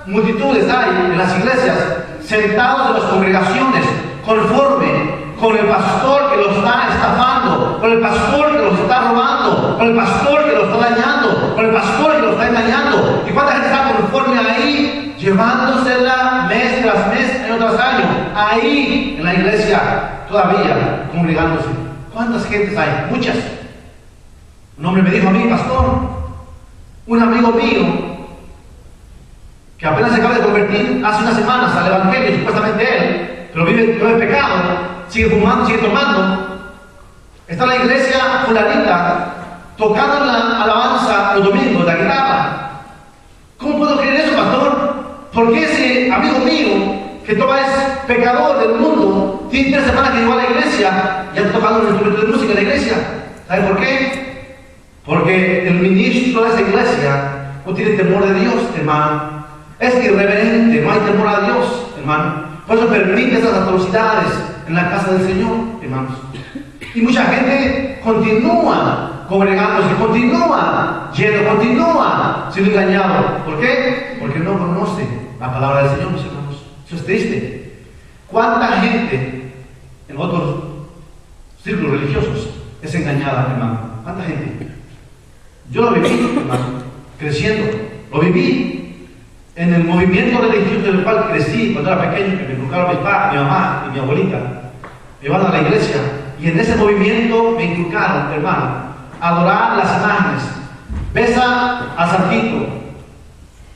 multitudes hay en las iglesias sentados en las congregaciones conforme con el pastor que los está estafando, con el pastor que los está robando, con el pastor que los está dañando, con el pastor que los está engañando? ¿Y cuánta gente está conforme ahí, llevándosela mes tras mes, año tras año, ahí en la iglesia todavía congregándose? ¿Cuántas gentes hay? Muchas. Un hombre me dijo a mí: pastor, un amigo mío que apenas se acaba de convertir hace unas semanas al evangelio, supuestamente él, pero vive en pecado, sigue fumando, sigue tomando, está en la iglesia fulanita tocando la alabanza los domingos, la guitarra. ¿Cómo puedo creer eso, pastor? Porque ese amigo mío que todavía es pecador del mundo, tiene 3 semanas que llegó a la iglesia y está tocando un instrumento de música en la iglesia? ¿Sabe por qué? Porque el ministro de esa iglesia no tiene temor de Dios, hermano. Es irreverente, no hay temor a Dios, hermano. Por eso permite esas atrocidades en la casa del Señor, hermanos. Y mucha gente continúa congregándose, continúa yendo, continúa siendo engañado. ¿Por qué? Porque no conoce la palabra del Señor, mis hermanos. Eso es triste. ¿Cuánta gente en otros círculos religiosos es engañada, hermano? ¿Cuánta gente? Yo lo viví, hermano, creciendo. lo viví en el movimiento religioso del cual crecí cuando era pequeño, que me inculcaron mis padres, mi mamá y mi abuelita. Me iban a la iglesia y en ese movimiento me inculcaron, hermano, adorar las imágenes. Besa al santito,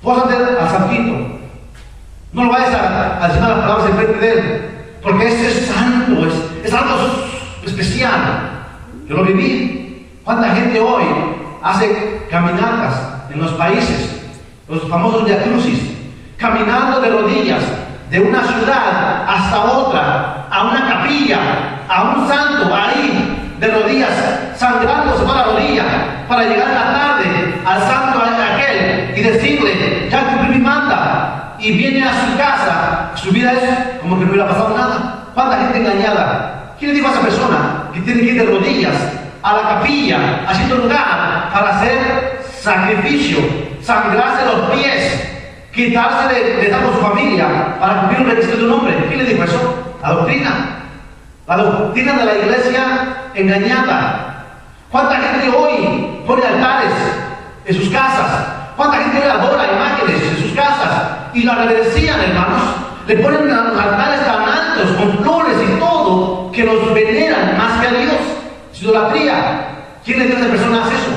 pósate al santito. No lo vayas a decir las palabras enfrente de él, porque ese es santo, es algo especial. Yo lo viví. ¿Cuánta gente hoy hace caminatas en los países, los famosos Via Crucis, caminando de rodillas de una ciudad hasta otra, a una capilla, a un santo, ahí, de rodillas, sangrándose por la rodilla, para llegar en la tarde al santo aquel y decirle, ya cumplí mi manda, y viene a su casa, su vida es como que no hubiera pasado nada? ¿Cuánta gente engañada? ¿Quién le dijo a esa persona que tiene que ir de rodillas a la capilla, a cierto lugar, para hacer sacrificio, sangrarse los pies, quitarse de estar con su familia para cumplir un requisito de un hombre? ¿Quién le dijo eso? La doctrina de la iglesia engañada. ¿Cuánta gente hoy pone altares en sus casas? ¿Cuánta gente hoy adora imágenes en sus casas y la reverencian, hermanos? Le ponen altares tan altos con flores y todo que los veneran más que a Dios. Es idolatría. ¿Quién le dice a esa persona hace eso?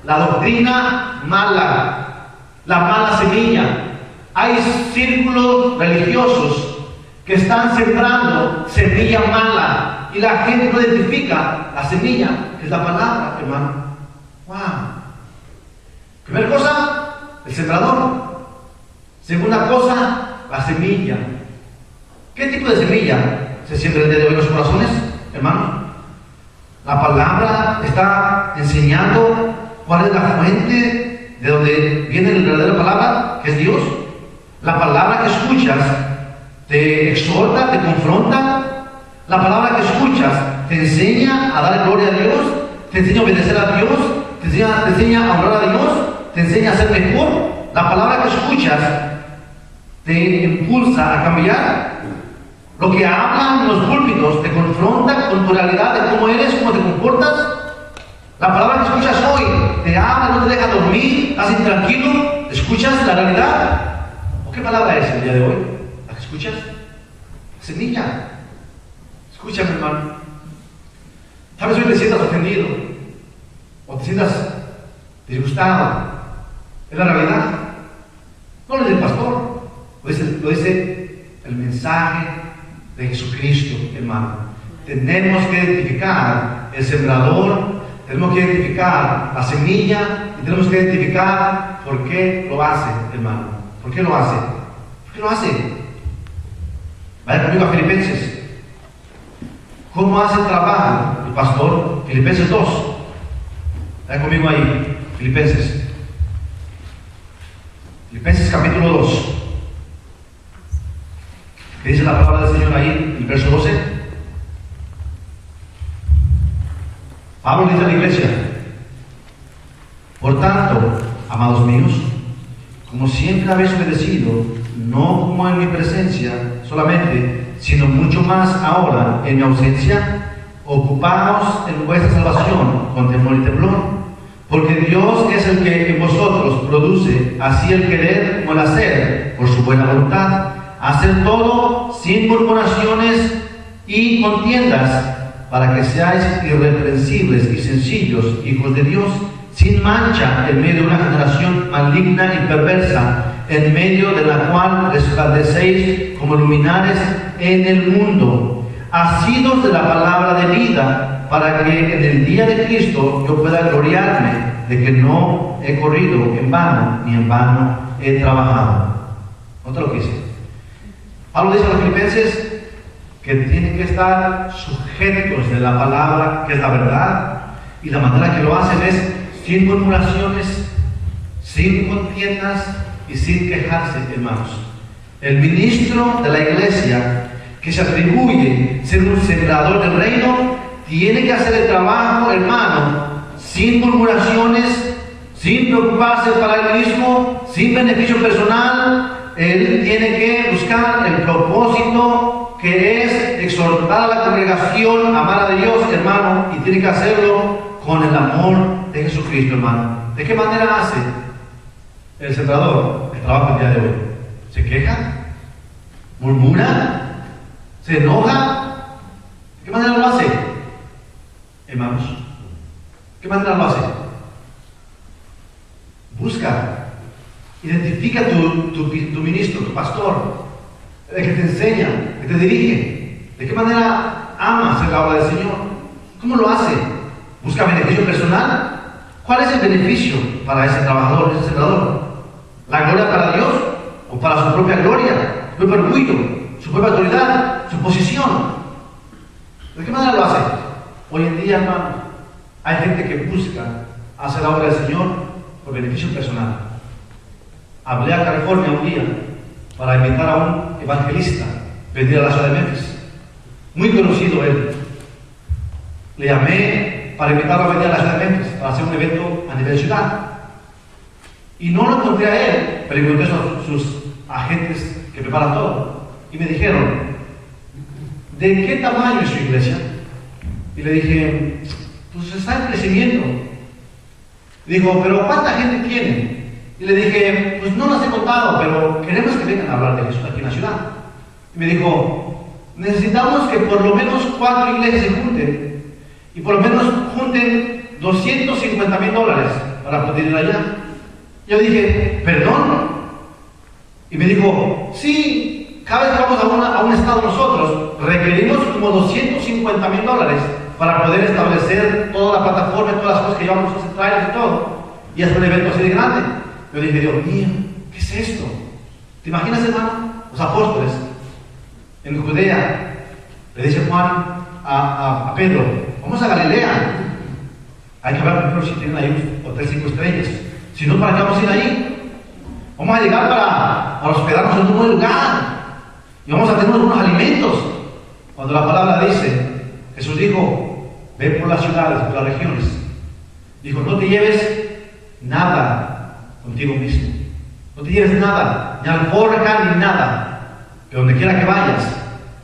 La doctrina mala, la mala semilla. Hay círculos religiosos que están sembrando semilla mala y la gente no identifica la semilla, que es la palabra, hermano. ¡Wow! Primera cosa, el sembrador. Segunda cosa, la semilla. ¿Qué tipo de semilla se siembra el día de hoy en los corazones, hermano? La palabra está enseñando cuál es la fuente de donde viene la verdadera palabra, que es Dios. La palabra que escuchas te exhorta, te confronta. La palabra que escuchas te enseña a dar gloria a Dios, te enseña a obedecer a Dios, te enseña a honrar a Dios, te enseña a ser mejor. La palabra que escuchas te impulsa a cambiar. Lo que hablan los púlpitos te confronta con tu realidad de cómo eres, cómo te comportas. La palabra que escuchas hoy te habla, no te deja dormir, estás intranquilo, escuchas la realidad. ¿O qué palabra es el día de hoy? ¿La que escuchas? La semilla. Escúchame, hermano. Tal vez hoy te sientas ofendido o te sientas disgustado. Es la realidad. No lo dice el pastor, lo dice el mensaje de Jesucristo, hermano. Tenemos que identificar el sembrador, tenemos que identificar la semilla y tenemos que identificar por qué lo hace, hermano. ¿Por qué lo hace? ¿Por qué lo hace? Vaya conmigo a Filipenses. ¿Cómo hace el trabajo el pastor? Filipenses 2. Vaya conmigo ahí, Filipenses. Filipenses capítulo 2. ¿Qué dice la palabra del Señor ahí, en el verso 12? Pablo dice a la iglesia: por tanto, amados míos, como siempre habéis obedecido, no como en mi presencia solamente, sino mucho más ahora en mi ausencia, ocupaos en vuestra salvación con temor y temblor, porque Dios es el que en vosotros produce así el querer como el hacer por su buena voluntad. Hacer todo sin murmuraciones y contiendas, para que seáis irreprensibles y sencillos, hijos de Dios, sin mancha en medio de una generación maligna y perversa, en medio de la cual resplandecéis como luminares en el mundo, asidos de la palabra de vida, para que en el día de Cristo yo pueda gloriarme de que no he corrido en vano, ni en vano he trabajado. Nota lo que dice. Pablo dice a los filipenses que tienen que estar sujetos de la palabra, que es la verdad, y la manera que lo hacen es sin murmuraciones, sin contiendas y sin quejarse, hermanos. El ministro de la iglesia que se atribuye ser un sembrador del reino tiene que hacer el trabajo, hermano, sin murmuraciones, sin preocuparse para él mismo, sin beneficio personal. Él tiene que buscar el propósito, que es exhortar a la congregación a amar a Dios, hermano, y tiene que hacerlo con el amor de Jesucristo, hermano. ¿De qué manera hace? el sembrador que trabaja el día de hoy? ¿Se queja? ¿Murmura? ¿Se enoja? ¿De qué manera lo hace? Hermanos, ¿de qué manera lo hace? Busca, identifica tu ministro, tu pastor, el que te enseña, que te dirige. ¿De qué manera ama hacer la obra del Señor? ¿Cómo lo hace? ¿Busca beneficio personal? ¿Cuál es el beneficio para ese trabajador, ese sembrador? ¿La gloria para Dios o para su propia gloria, su propio orgullo, su propia autoridad, su posición? ¿De qué manera lo hace? Hoy en día, hermano, hay gente que busca hacer la obra del Señor por beneficio personal. Hablé a California un día para invitar a un evangelista a venir a la ciudad de Memphis. Muy conocido él. Le llamé para invitarlo a venir a la ciudad de Memphis para hacer un evento a nivel ciudad. Y no lo encontré a él, pero encontré a sus agentes que preparan todo. Y me dijeron, ¿de qué tamaño es su iglesia? Y le dije, pues está en crecimiento. Dijo, ¿pero cuánta gente tiene? Y le dije, pues no las he contado, pero queremos que vengan a hablar de Jesús aquí en la ciudad. Y me dijo, necesitamos que por lo menos 4 iglesias se junten y por lo menos junten $250,000 para poder ir allá. Yo dije, ¿perdón? Y me dijo, sí, cada vez que vamos a un estado nosotros, requerimos como $250,000 para poder establecer toda la plataforma, todas las cosas que llevamos a hacer trailers y todo, y hacer un evento así de grande. Yo dije, Dios mío, ¿qué es esto? ¿Te imaginas, hermano? Los apóstoles en Judea, le dice Juan a Pedro, vamos a Galilea. Hay que hablar primero si tienen ahí un hotel 5 estrellas. Si no, ¿para qué vamos a ir ahí? Vamos a llegar para hospedarnos en un buen lugar y vamos a tener unos alimentos. Cuando la palabra dice, Jesús dijo, ve por las ciudades, por las regiones. Dijo, no te lleves nada contigo mismo. No te lleves nada, ni alforja ni nada. Pero donde quiera que vayas,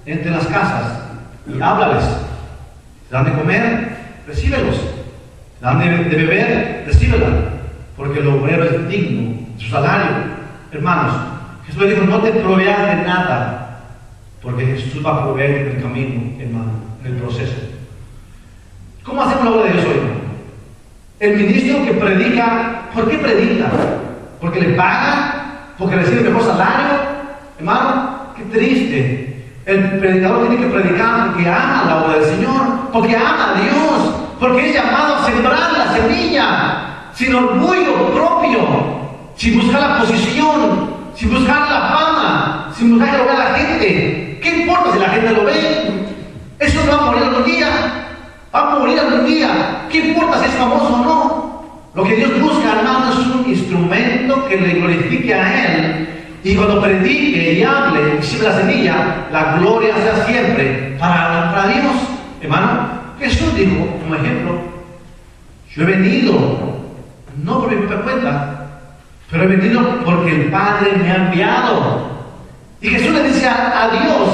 entre en las casas y háblales. Te dan de comer, recíbelos. Te dan de beber, recíbela. Porque el obrero es digno de su salario. Hermanos, Jesús le dijo, no te proveas de nada, porque Jesús va a proveer en el camino, hermano, en el proceso. ¿Cómo hacemos la obra de Dios hoy, hermano? El ministro que predica, ¿por qué predica? ¿Porque le pagan? ¿Porque recibe mejor salario? Hermano, qué triste. El predicador tiene que predicar porque ama la obra del Señor, porque ama a Dios, porque es llamado a sembrar la semilla, sin orgullo propio, sin buscar la posición, sin buscar la fama, sin buscar que lo vea la gente. ¿Qué importa si la gente lo ve? Eso no va a morir algún día. Va a morir algún día. ¿Qué importa si es famoso o no? Lo que Dios busca, hermano, es un instrumento que le glorifique a Él. Y cuando predique y hable y siembre la semilla, la gloria sea siempre para Dios. Hermano, Jesús dijo, como ejemplo, yo he venido, no por mi propia cuenta, pero he venido porque el Padre me ha enviado. Y Jesús le dice a Dios,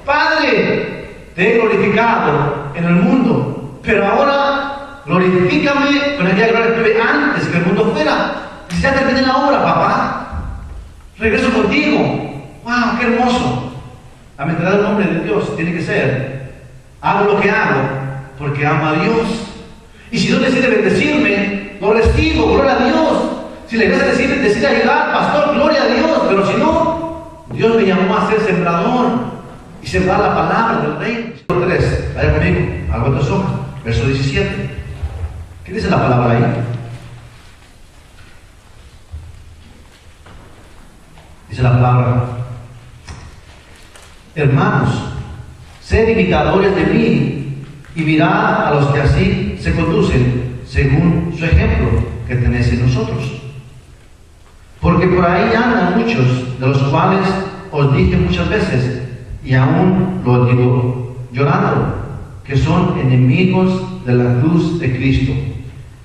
Padre, te he glorificado en el mundo, pero ahora glorifícame con aquella gloria que tuve antes que el mundo fuera. Y ya terminé la obra, papá. Regreso contigo. ¡Wow! ¡Qué hermoso! La mentalidad del hombre de Dios tiene que ser, hago lo que hago porque amo a Dios. Y si Dios decide bendecirme, lo recibo, gloria a Dios. Si la iglesia decide ayudar, pastor, gloria a Dios. Pero si no, Dios me llamó a ser sembrador y sembrar la palabra del reino. 3, vaya conmigo, a otras hojas, verso 17. ¿Qué dice la palabra ahí? Dice la palabra, hermanos, sed imitadores de mí y mirad a los que así se conducen según su ejemplo que tenéis en nosotros. Porque por ahí andan muchos, de los cuales os dije muchas veces, y aún lo digo llorando, que son enemigos de la cruz de Cristo,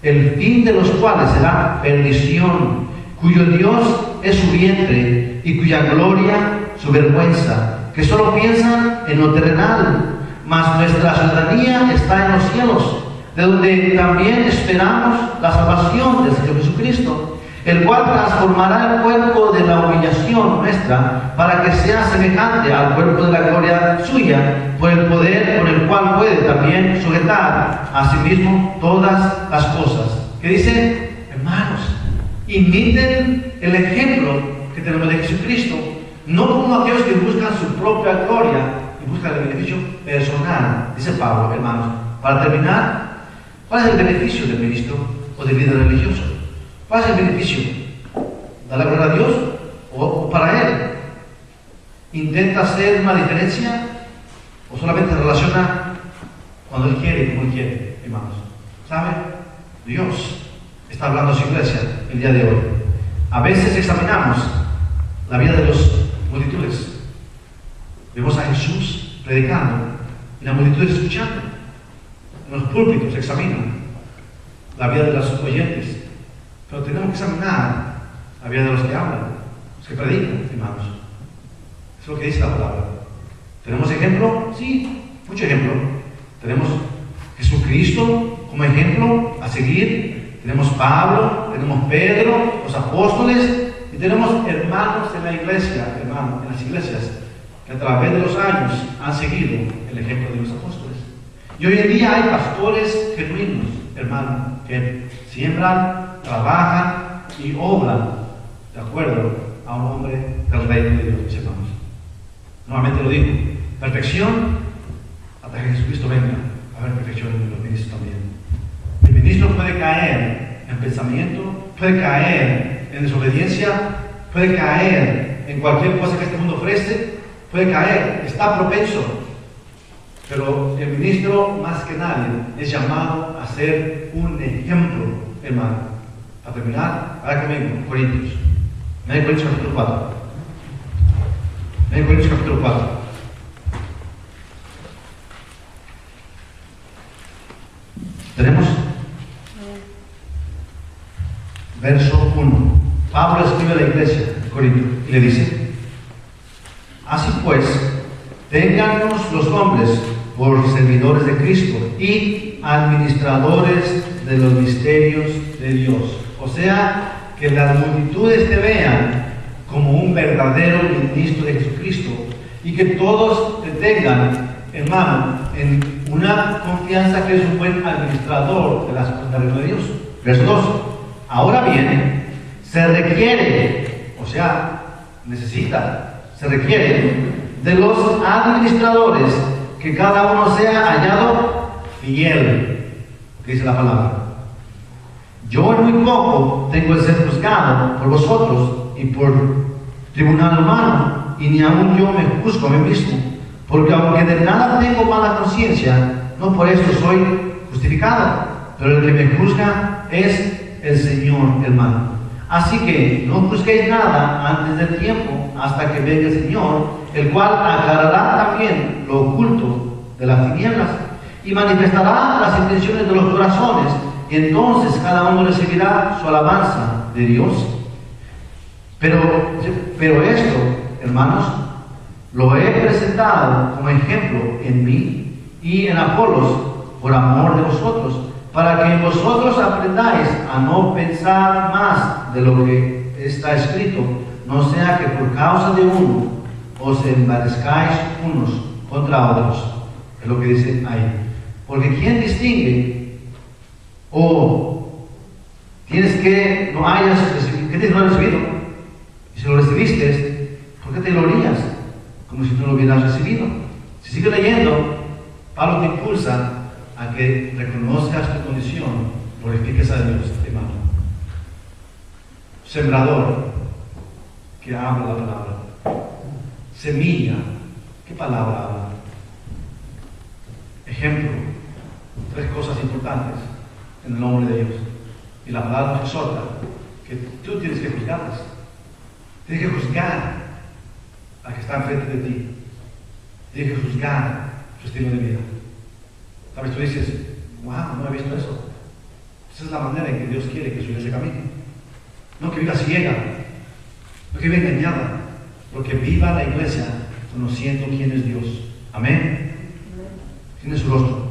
el fin de los cuales será perdición, cuyo Dios es su vientre y cuya gloria su vergüenza, que solo piensan en lo terrenal, mas nuestra ciudadanía está en los cielos, de donde también esperamos la salvación del Señor Jesucristo, el cual transformará el cuerpo de la humillación nuestra para que sea semejante al cuerpo de la gloria suya, por el poder con el cual puede también sujetar a sí mismo todas las cosas. ¿Qué dice? Hermanos, imiten el ejemplo que tenemos de Jesucristo, no como aquellos que buscan su propia gloria y buscan el beneficio personal, dice Pablo, hermanos. Para terminar, ¿cuál es el beneficio del ministro o del líder religioso? ¿Cuál es el beneficio? ¿Da la gloria a Dios o para Él? ¿Intenta hacer una diferencia o solamente relaciona cuando Él quiere y como Él quiere, hermanos? ¿Sabe? Dios está hablando a su iglesia el día de hoy. A veces examinamos la vida de las multitudes. Vemos a Jesús predicando y la multitud escuchando. En los púlpitos examinan la vida de los oyentes. Pero tenemos que examinar la vida de los que hablan, los que predican, hermanos. Eso es lo que dice la palabra. ¿Tenemos ejemplo? Sí, mucho ejemplo. Tenemos Jesucristo como ejemplo a seguir. Tenemos Pablo, tenemos Pedro, los apóstoles, y tenemos hermanos en la iglesia, hermanos, en las iglesias, que a través de los años han seguido el ejemplo de los apóstoles. Y hoy en día hay pastores genuinos, hermanos, que siembran, trabajan y obran de acuerdo a un hombre del reino de Dios, hermanos. Nuevamente lo digo, perfección hasta que Jesucristo venga. A haber perfección en los ministros también. El ministro puede caer en pensamiento, puede caer en desobediencia, puede caer en cualquier cosa que este mundo ofrece, puede caer, está propenso. Pero el ministro, más que nadie, es llamado a ser un ejemplo, hermano. Para terminar, ahora conmigo, Corintios. Corintios capítulo 4. Corintios capítulo 4. Tenemos verso 1. Pablo escribe a la iglesia de Corinto y le dice: así pues, téngannos los hombres por servidores de Cristo y administradores de los misterios de Dios. O sea, que las multitudes te vean como un verdadero ministro de Jesucristo y que todos te tengan, hermano, en una confianza que es un buen administrador de las cosas del reino de Dios. Verso 2. Ahora bien, se requiere, o sea, se requiere de los administradores que cada uno sea hallado fiel, que dice la palabra. Yo en muy poco tengo el ser juzgado por vosotros y por tribunal humano, y ni aún yo me juzgo a mí mismo, porque aunque de nada tengo mala conciencia, no por esto soy justificado, pero el que me juzga es el Señor, hermano. Así que no juzguéis nada antes del tiempo, hasta que venga el Señor, el cual aclarará también lo oculto de las tinieblas y manifestará las intenciones de los corazones, y entonces cada uno recibirá su alabanza de Dios. Pero esto, hermanos, lo he presentado como ejemplo en mí y en Apolos, por amor de vosotros, para que vosotros aprendáis a no pensar más de lo que está escrito, no sea que por causa de uno os envanezcáis unos contra otros. Es lo que dice ahí. Porque ¿quién distingue? O tienes que no hayas recibido, ¿qué no has recibido? Y si lo recibiste, ¿por qué te glorías? Como si no lo hubieras recibido. Si sigues leyendo, Pablo te impulsa a que reconozcas tu condición, glorifiques a Dios, hermano. Sembrador, que habla la palabra. Semilla, ¿qué palabra habla? Ejemplo, tres cosas importantes en el nombre de Dios. Y la palabra nos exhorta que tú tienes que juzgarlas. Tienes que juzgar al que está enfrente de ti. Tienes que juzgar su estilo de vida. Tal vez tú dices: wow, no he visto eso. Esa es la manera en que Dios quiere que su iglesia camine. No que viva ciega, no que viva engañada, porque viva la iglesia conociendo quién es Dios. Amén. Tiene su rostro.